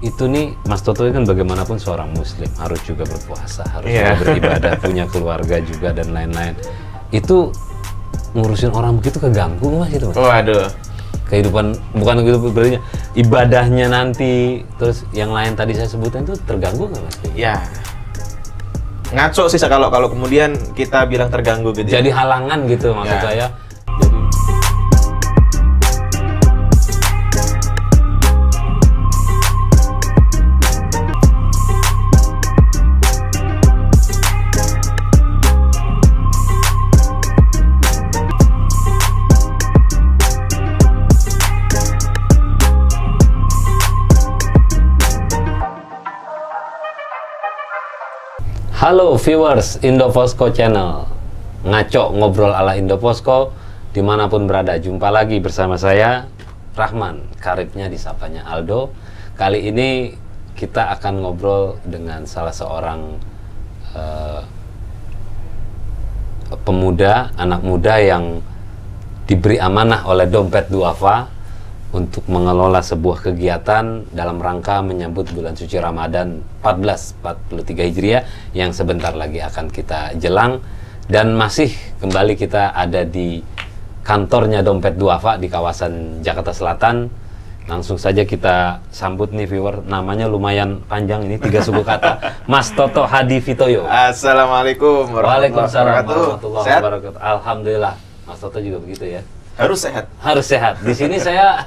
itu nih Mas Toto kan bagaimanapun seorang muslim, harus juga berpuasa, harus juga beribadah, punya keluarga juga dan lain-lain. Itu ngurusin orang begitu keganggu Mas itu Mas? Waduh. Kehidupan, bukan kehidupan berarti ibadahnya nanti, terus yang lain tadi saya sebutkan itu terganggu nggak Mas? Ya. Ngaco sih kalau kemudian kita bilang terganggu gitu. Jadi halangan gitu maksud saya. Halo viewers Indoposko Channel, ngaco ngobrol ala Indoposko, dimanapun berada, jumpa lagi bersama saya Rahman, karibnya disapanya Aldo. Kali ini kita akan ngobrol dengan salah seorang pemuda, anak muda yang diberi amanah oleh Dompet Duafa untuk mengelola sebuah kegiatan dalam rangka menyambut bulan suci Ramadan 1443 Hijriah yang sebentar lagi akan kita jelang. Dan masih kembali kita ada di kantornya Dompet Duafa di kawasan Jakarta Selatan. Langsung saja kita sambut nih viewer, namanya lumayan panjang ini, 3 suku kata. Mas Toto Hadi Fitoyo. Assalamualaikum Waalaikumsalam warahmatullahi wabarakatuh. Alhamdulillah, Mas Toto juga begitu ya. Harus sehat. Harus sehat. Di sini saya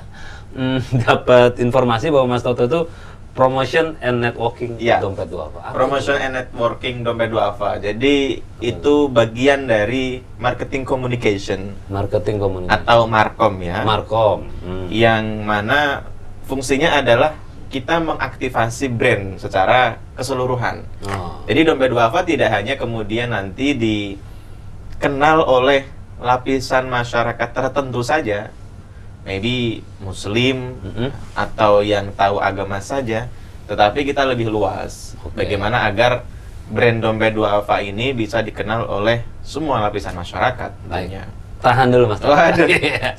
dapat informasi bahwa Mas Toto itu promotion and networking Dompet Duafa. Promotion and networking Dompet Duafa. Jadi itu bagian dari marketing communication. Marketing communication. Atau markom ya. Markom. Yang mana fungsinya adalah kita mengaktifasi brand secara keseluruhan. Jadi Dompet Duafa tidak hanya kemudian nanti dikenal oleh lapisan masyarakat tertentu saja, maybe muslim atau yang tahu agama saja, tetapi kita lebih luas. Bagaimana agar brand Dompet Duafa ini bisa dikenal oleh semua lapisan masyarakat. Baik. Tahan dulu Mas Toto.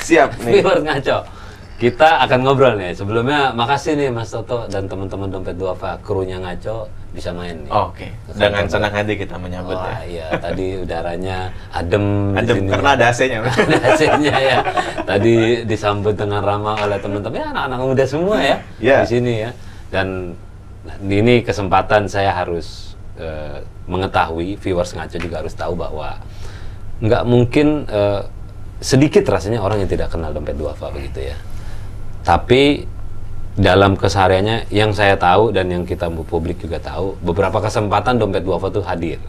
Siap nih. Viewer ngaco. Kita akan ngobrol nih. Sebelumnya makasih nih Mas Toto dan teman-teman Dompet Duafa, krunya ngaco bisa main nih. Oke. Dengan senang hati kita menyambut ya. Iya, tadi udaranya adem di sini. Karena ada AC-nya. Ada AC-nya ya. Tadi disambut dengan ramah oleh teman-teman ya, anak-anak muda semua ya di sini ya. Dan ini kesempatan saya harus mengetahui, viewers ngaco juga harus tahu bahwa nggak mungkin sedikit rasanya orang yang tidak kenal Dompet Duafa begitu ya. Tapi dalam kesehariannya yang saya tahu dan yang kita publik juga tahu, beberapa kesempatan Dompet Duafa itu hadir.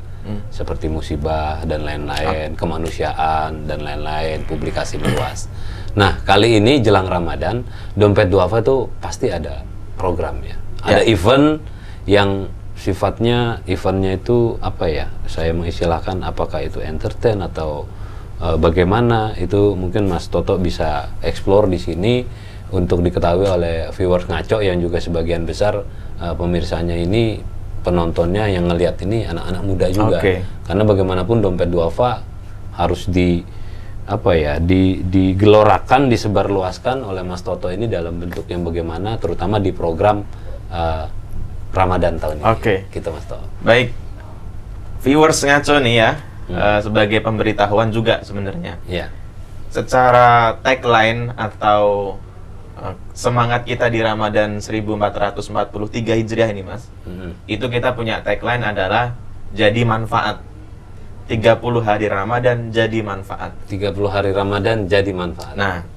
Seperti musibah dan lain-lain, kemanusiaan dan lain-lain, publikasi meluas. Nah, kali ini jelang Ramadan, Dompet Duafa itu pasti ada programnya. Ada event yang sifatnya, eventnya itu apa ya? Saya mengistilahkan apakah itu entertain atau bagaimana, itu mungkin Mas Toto bisa explore di sini untuk diketahui oleh viewers ngaco yang juga sebagian besar pemirsanya ini, penontonnya yang ngelihat ini anak-anak muda juga. Karena bagaimanapun Dompet Duafa harus digelorakan, disebarluaskan oleh Mas Toto ini dalam bentuk yang bagaimana, terutama di program Ramadan tahun ini. Gitu Mas Toto. Baik. Viewers ngaco nih ya. Sebagai pemberitahuan juga sebenarnya. Secara tagline atau semangat kita di Ramadan 1443 Hijriah ini Mas, itu kita punya tagline adalah jadi manfaat. 30 hari Ramadan jadi manfaat. 30 hari Ramadan jadi manfaat. Nah,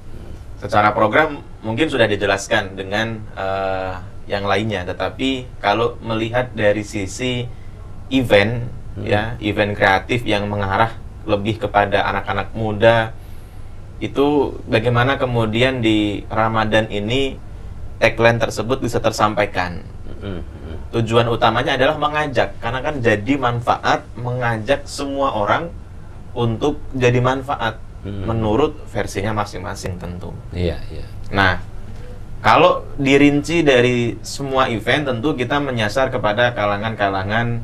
secara program mungkin sudah dijelaskan dengan yang lainnya, tetapi kalau melihat dari sisi event ya, event kreatif yang mengarah lebih kepada anak-anak muda, itu bagaimana kemudian di Ramadan ini tagline tersebut bisa tersampaikan. Tujuan utamanya adalah mengajak, karena kan jadi manfaat, mengajak semua orang untuk jadi manfaat menurut versinya masing-masing tentu. Nah, kalau dirinci dari semua event, tentu kita menyasar kepada kalangan-kalangan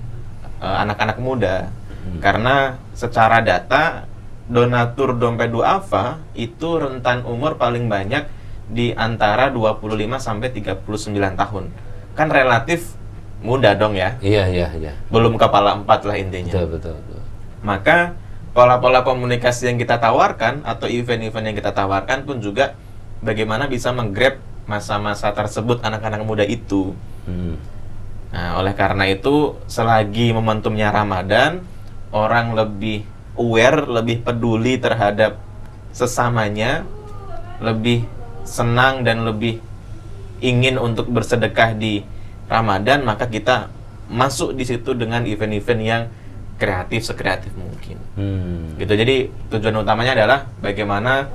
anak-anak muda. Karena secara data, donatur Dompet Duafa itu rentan umur paling banyak di antara 25 sampai 39 tahun. kan relatif mudah dong ya. Iya. Belum kepala 4 lah intinya. Betul. Maka pola-pola komunikasi yang kita tawarkan atau event-event yang kita tawarkan pun juga bagaimana bisa menggrab masa-masa tersebut anak-anak muda itu. Nah, oleh karena itu selagi momentumnya Ramadan, orang lebih aware, lebih peduli terhadap sesamanya, lebih senang dan lebih ingin untuk bersedekah di Ramadan, maka kita masuk di situ dengan event-event yang kreatif, sekreatif mungkin. Gitu. Jadi tujuan utamanya adalah bagaimana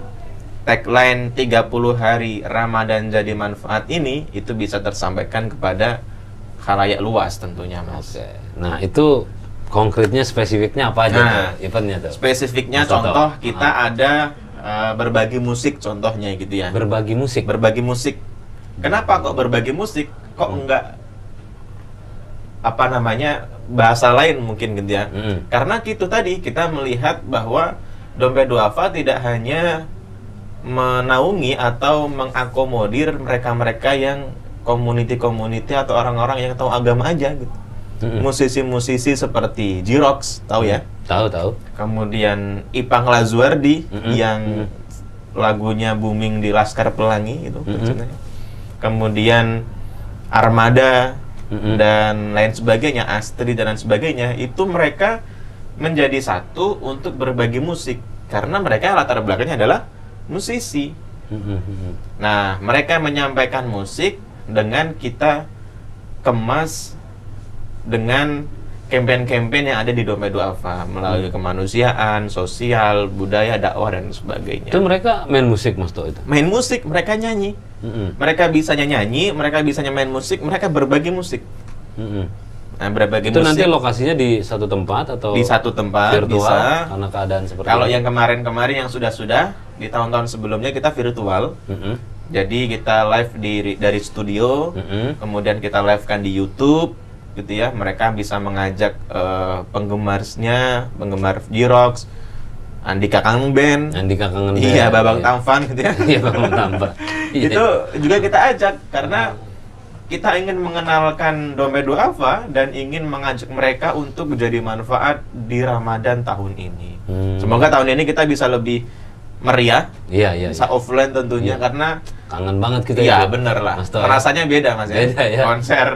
tagline 30 hari Ramadan jadi manfaat ini itu bisa tersampaikan kepada khalayak luas tentunya, Mas. Oke. Nah, itu konkretnya, spesifiknya apa aja eventnya tuh? Spesifiknya contoh kita ada berbagi musik contohnya gitu ya. Berbagi musik? Berbagi musik. Kenapa kok berbagi musik? Kok enggak bahasa lain mungkin gitu ya. Karena gitu tadi kita melihat bahwa Dompet Duafa tidak hanya menaungi atau mengakomodir mereka-mereka yang community atau orang-orang yang tahu agama aja gitu. Musisi-musisi seperti Jirox, tahu ya? Tahu. Kemudian Ipang Lazuardi yang lagunya booming di Laskar Pelangi gitu. Kemudian Armada dan lain sebagainya, Astrid dan lain sebagainya, itu mereka menjadi satu untuk berbagi musik karena mereka latar belakangnya adalah musisi. Nah, mereka menyampaikan musik dengan kita kemas dengan campaign-campaign yang ada di Dompet Duafa melalui kemanusiaan, sosial, budaya, dakwah dan sebagainya. Itu mereka main musik, Mas Tok itu? Main musik, mereka nyanyi. Mereka bisanya nyanyi, mereka bisanya main musik, mereka berbagi musik. Nah, berbagi itu musik. Nanti lokasinya di satu tempat atau di satu tempat virtual, bisa. Karena keadaan seperti kalau ini. yang kemarin-kemarin yang sudah di tahun-tahun sebelumnya kita virtual. Jadi kita live dari studio, kemudian kita live-kan di YouTube gitu ya. Mereka bisa mengajak penggemar Jirox, Andika Kangen Band. Iya, Babang Tampan gitu ya. Iya, Babang Tampan. Itu juga kita ajak karena kita ingin mengenalkan Dompet Duafa dan ingin mengajak mereka untuk menjadi manfaat di Ramadan tahun ini. Semoga tahun ini kita bisa lebih meriah. Iya. Bisa offline tentunya karena kangen banget kita. Iya, bener lah. Rasanya beda, Mas ya. Beda, ya. Konser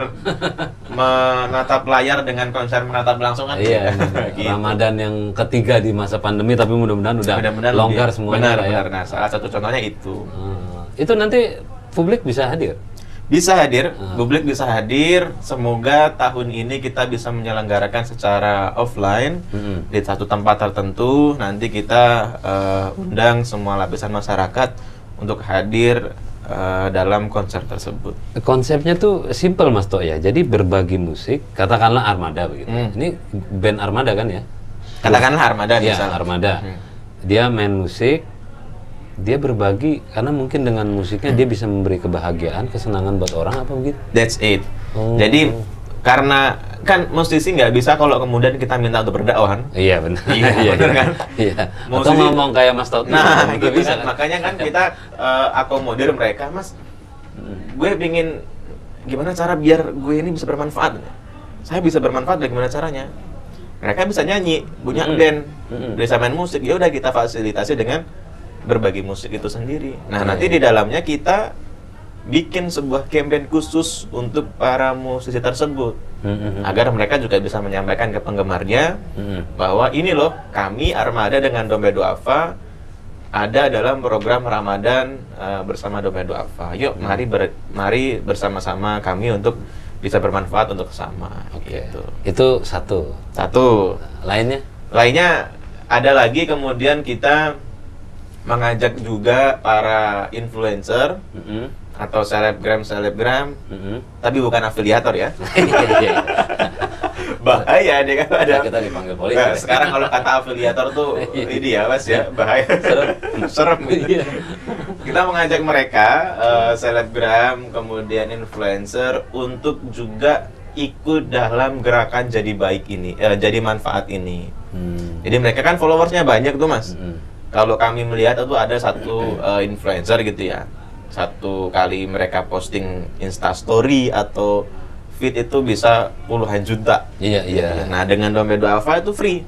menatap layar dengan konser menatap langsung kan. Iya. Gitu. Ramadan yang ketiga di masa pandemi, tapi mudah-mudahan udah longgar semuanya. Benar. Nah, salah satu contohnya itu. Itu nanti publik bisa hadir? Bisa hadir, publik bisa hadir. Semoga tahun ini kita bisa menyelenggarakan secara offline di satu tempat tertentu. Nanti kita undang semua lapisan masyarakat untuk hadir dalam konser tersebut. Konsepnya tuh simple, Mas Tok ya. Jadi berbagi musik, katakanlah Armada begitu. Ini band Armada kan ya? Katakanlah Armada ya, misalnya. Armada. Dia main musik, dia berbagi karena mungkin dengan musiknya dia bisa memberi kebahagiaan, kesenangan buat orang apa begitu? That's it. Jadi karena kan musisi nggak bisa kalau kemudian kita minta untuk berdakwah. Iya benar. Iya benar kan. Iya. Atau ngomong kayak Mas Tok. Nah itu bisa. Makanya kan kita akomodir mereka, Mas. Gue pingin gimana cara biar gue ini bisa bermanfaat. Saya bisa bermanfaat, bagaimana caranya? Mereka bisa nyanyi, punya band, bisa main musik. Ya udah kita fasilitasi dengan berbagi musik itu sendiri. Nah, nanti di dalamnya kita bikin sebuah campaign khusus untuk para musisi tersebut agar mereka juga bisa menyampaikan ke penggemarnya bahwa ini loh, kami Armada dengan Dompet Duafa ada dalam program Ramadan bersama Dompet Duafa. Yuk, mari bersama-sama kami untuk bisa bermanfaat untuk sesama. Gitu. Itu satu. Lainnya ada lagi, kemudian kita mengajak juga para influencer atau selebgram, tapi bukan afiliator ya. Bahaya deh kan ada. Kita dipanggil polisi. Nah, sekarang kalau kata afiliator tuh ini ya, Mas ya, bahaya. Serem. Kita mengajak mereka selebgram, kemudian influencer untuk juga ikut dalam gerakan jadi baik ini, jadi manfaat ini. Jadi mereka kan followersnya banyak tuh, Mas. Kalau kami melihat itu ada satu influencer gitu ya, satu kali mereka posting Instastory atau feed itu bisa puluhan juta. Iya. Nah, dengan dompet duafa itu free.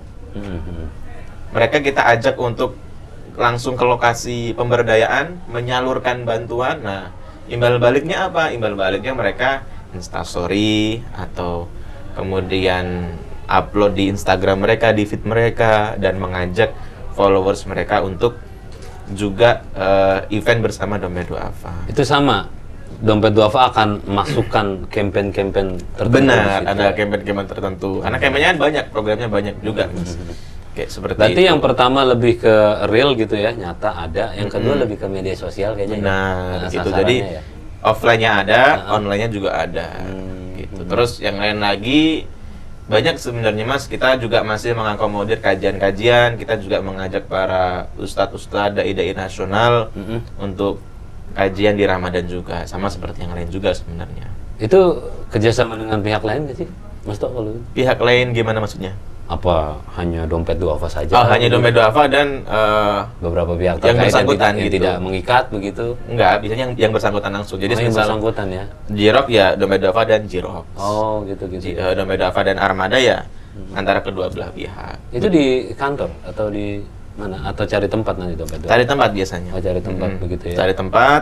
Mereka kita ajak untuk langsung ke lokasi pemberdayaan, menyalurkan bantuan. Nah, imbal baliknya apa? Imbal baliknya mereka Instastory atau kemudian upload di Instagram mereka, di feed mereka, dan mengajak followers mereka untuk juga event bersama dompet duafa. Itu sama, dompet duafa akan masukkan campaign-campaign tertentu. Benar, ada campaign-campaign tertentu. Karena campaignnya banyak, programnya banyak juga, Mas. Kayak seperti berarti itu. Yang pertama lebih ke real gitu ya, nyata ada. Yang kedua lebih ke media sosial kayaknya. Benar, gitu. Jadi ya. Offline-nya ada, online-nya juga ada. Gitu. Terus yang lain lagi banyak sebenarnya, Mas. Kita juga masih mengakomodir kajian-kajian. Kita juga mengajak para ustadz-ustadz, dai-dai nasional untuk kajian di Ramadan juga, sama seperti yang lain juga sebenarnya. Itu kerjasama dengan pihak lain nggak sih, Mas Tok? Kalau pihak lain gimana maksudnya? Apa hanya dompet duafa saja? Oh, hanya dompet duafa dan beberapa pihak yang bersangkutan yang gitu. tidak mengikat begitu? Enggak, biasanya yang bersangkutan langsung. Jadi yang bersangkutan ya. Jirok ya dompet duafa dan Jirok. Oh, gitu. Dompet duafa dan Armada ya antara kedua belah pihak. Itu di kantor atau di mana? Atau cari tempat nanti dompet duafa? Cari tempat biasanya. Oh, cari tempat begitu ya. Cari tempat.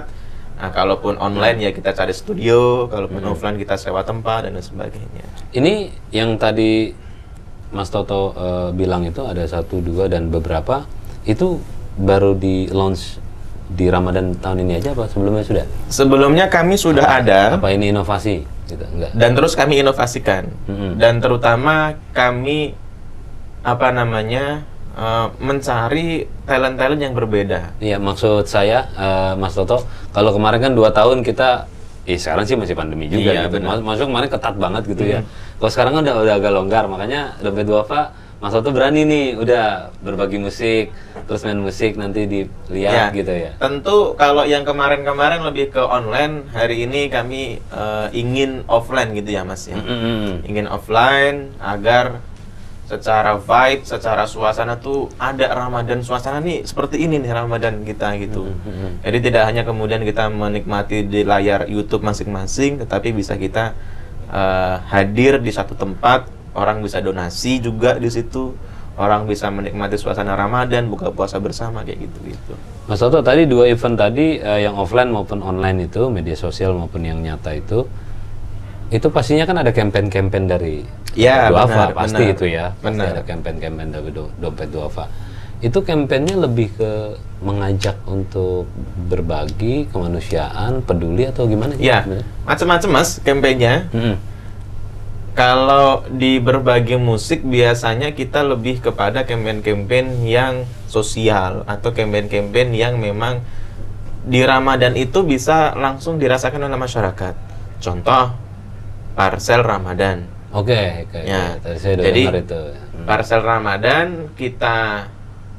Nah, kalaupun online ya kita cari studio, kalaupun offline kita sewa tempat dan sebagainya. Ini yang tadi Mas Toto bilang itu ada 1, 2 dan beberapa itu baru di launch di Ramadan tahun ini aja apa sebelumnya sudah? Sebelumnya kami sudah ada. Apa ini inovasi? Gitu, enggak? Dan terus kami inovasikan. Dan terutama kami mencari talent-talent yang berbeda. Iya, maksud saya Mas Toto, kalau kemarin kan 2 tahun kita, sekarang sih masih pandemi juga gitu. Masuk kemarin ketat banget gitu ya. Kalau sekarang kan udah agak longgar, makanya dompet duafa Mas Toto berani nih, udah berbagi musik, terus main musik nanti dilihat gitu ya. Tentu kalau yang kemarin-kemarin lebih ke online, hari ini kami ingin offline gitu ya Mas ya. Ingin offline agar secara vibe, secara suasana tuh ada Ramadan, suasana nih seperti ini nih Ramadan kita gitu. Jadi tidak hanya kemudian kita menikmati di layar YouTube masing-masing, tetapi bisa kita hadir di satu tempat, orang bisa donasi juga di situ, orang bisa menikmati suasana Ramadan, buka puasa bersama kayak gitu-gitu. Mas Toto, tadi 2 event tadi yang offline maupun online itu, media sosial maupun yang nyata itu pastinya kan ada campaign-campaign dari duafa, pasti benar, itu ya. Pasti ada campaign-campaign dari dompet duafa. Itu campaignnya lebih ke mengajak untuk berbagi, kemanusiaan, peduli atau gimana? Ya, macam-macam Mas campaignnya. Kalau di berbagi musik biasanya kita lebih kepada campaign-campaign yang sosial atau campaign-campaign yang memang di Ramadan itu bisa langsung dirasakan oleh masyarakat. Contoh, Parsel Ramadan. Oke. Ya. Saya jadi itu. Parsel Ramadan kita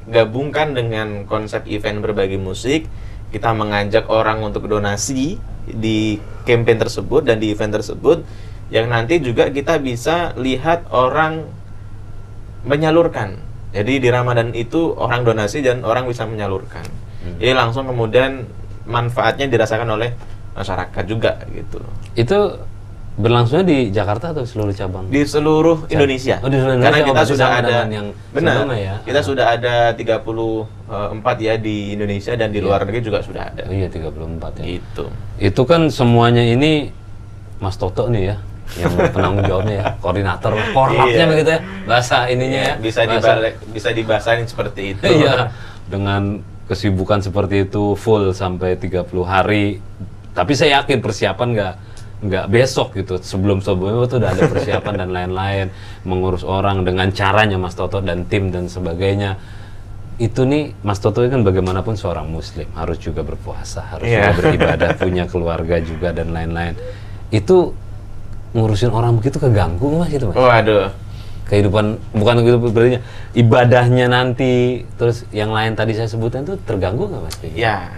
gabungkan dengan konsep event berbagi musik. Kita mengajak orang untuk donasi di campaign tersebut dan di event tersebut, yang nanti juga kita bisa lihat orang menyalurkan. Jadi di Ramadan itu orang donasi dan orang bisa menyalurkan. Jadi langsung kemudian manfaatnya dirasakan oleh masyarakat juga gitu. Itu berlangsungnya di Jakarta atau seluruh cabang? Di seluruh Indonesia. Oh, di seluruh Indonesia. Karena kita sudah ada yang benar. Ya. Kita sudah ada 34 ya di Indonesia dan di luar negeri juga sudah ada. Oh iya, 34 ya. Itu kan semuanya ini Mas Toto nih ya, yang penanggung jawabnya ya, koordinator, korlapnya begitu ya, bahasa ininya ya. Bisa dibahasain seperti itu. Iya. Dengan kesibukan seperti itu full sampai 30 hari. Tapi saya yakin persiapan nggak besok gitu, sebelumnya itu udah ada persiapan dan lain-lain, mengurus orang dengan caranya Mas Toto dan tim dan sebagainya. Itu nih Mas Toto kan bagaimanapun seorang muslim, harus juga berpuasa, harus juga beribadah, punya keluarga juga dan lain-lain. Itu ngurusin orang begitu keganggu Mas itu Mas? Waduh. Kehidupan, bukan begitu berarti ibadahnya nanti, terus yang lain tadi saya sebutkan itu terganggu nggak Mas? Ya.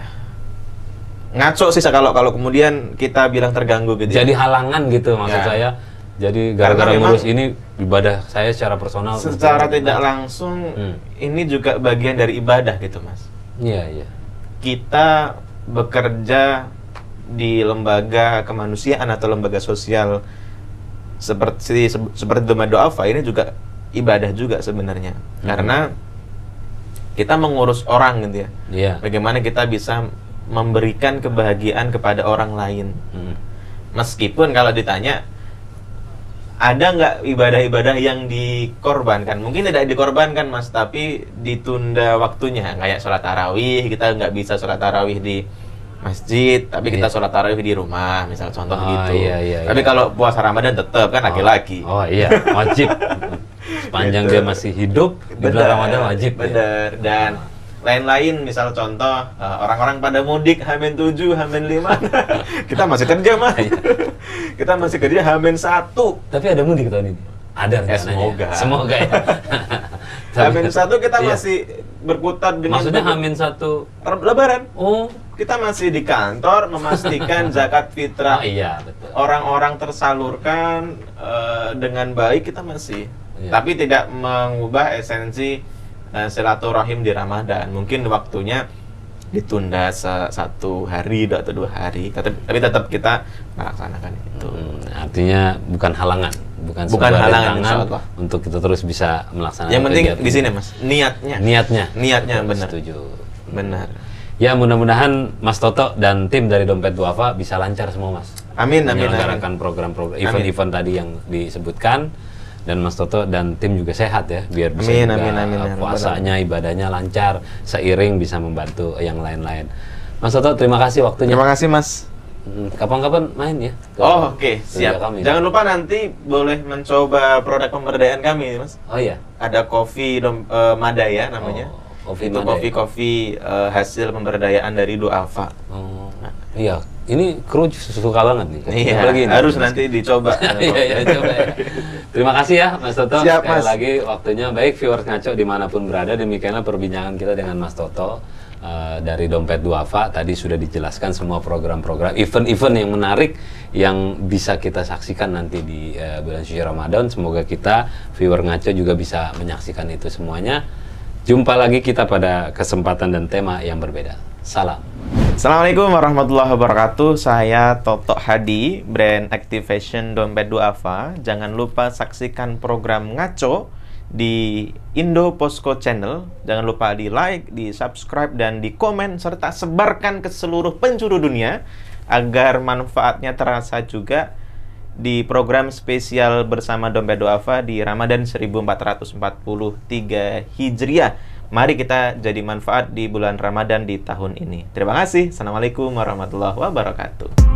Ngaco sih kalau kemudian kita bilang terganggu gitu. Jadi halangan gitu maksud saya. Jadi gara-gara ngurus ini ibadah saya secara personal. Secara tidak langsung ini juga bagian dari ibadah gitu Mas. Iya. Kita bekerja di lembaga kemanusiaan atau lembaga sosial seperti Dompet Duafa ini juga ibadah juga sebenarnya. Karena kita mengurus orang gitu ya. Yeah. Bagaimana kita bisa memberikan kebahagiaan kepada orang lain. Meskipun kalau ditanya ada nggak ibadah-ibadah yang dikorbankan? Mungkin tidak dikorbankan, Mas, tapi ditunda waktunya. Kayak sholat tarawih, kita nggak bisa sholat tarawih di masjid, tapi kita sholat tarawih di rumah, misal contoh gitu. Tapi kalau puasa Ramadan tetap kan laki-laki. Oh iya, wajib. Sepanjang dia masih hidup, di bulan Ramadan wajib. Bener. Dan lain-lain, misal contoh orang-orang pada mudik H-7, H-5, kita masih kerja, Mas. Kita masih kerja H-1. Tapi ada mudik tahun ini? Ada rencananya. Semoga ya. H-1 kita masih berkutat dengan... Maksudnya H-1 Lebaran. Oh, kita masih di kantor memastikan zakat fitrah orang-orang tersalurkan dengan baik, kita masih. Tapi tidak mengubah esensi silaturahim di Ramadan. Mungkin waktunya ditunda 1 hari atau 2 hari, tapi tetap kita melaksanakan itu. Artinya bukan halangan, bukan halangan untuk kita terus bisa melaksanakan. Yang penting di sini, Mas, niatnya benar. Setuju. Benar. Ya, mudah-mudahan Mas Toto dan tim dari Dompet Duafa bisa lancar semua, Mas. Amin. Menyelenggarakan program-program event-event tadi yang disebutkan, dan Mas Toto dan tim juga sehat ya, biar bisa puasanya, ibadahnya lancar, seiring bisa membantu yang lain-lain. Mas Toto, terima kasih waktunya. Terima kasih, Mas. Kapan-kapan main ya. Oke, siap. Jangan lupa nanti boleh mencoba produk pemberdayaan kami, Mas. Oh iya. Ada kopi Madaya namanya. Itu kopi hasil pemberdayaan dari Duafa. Iya, ini kru suka banget nih. Iya, harus nanti dicoba. Iya, coba ya. Terima kasih ya, Mas Toto. Siap, sekali Mas. lagi waktunya. Baik, viewers Ngaco dimanapun berada, demikianlah perbincangan kita dengan Mas Toto dari Dompet Duafa. Tadi sudah dijelaskan semua program-program, event-event yang menarik yang bisa kita saksikan nanti di bulan suci Ramadan. Semoga kita, viewer Ngaco, juga bisa menyaksikan itu semuanya. Jumpa lagi kita pada kesempatan dan tema yang berbeda. Salam. Assalamualaikum warahmatullahi wabarakatuh. Saya Toto Hadi, brand Activation Dompet Duafa. Jangan lupa saksikan program Ngaco di Indo Posko Channel. Jangan lupa di like, di subscribe, dan di komen, serta sebarkan ke seluruh penjuru dunia agar manfaatnya terasa juga di program spesial bersama Dompet Duafa di Ramadan 1443 Hijriah. Mari kita jadi manfaat di bulan Ramadan di tahun ini. Terima kasih. Assalamualaikum warahmatullahi wabarakatuh.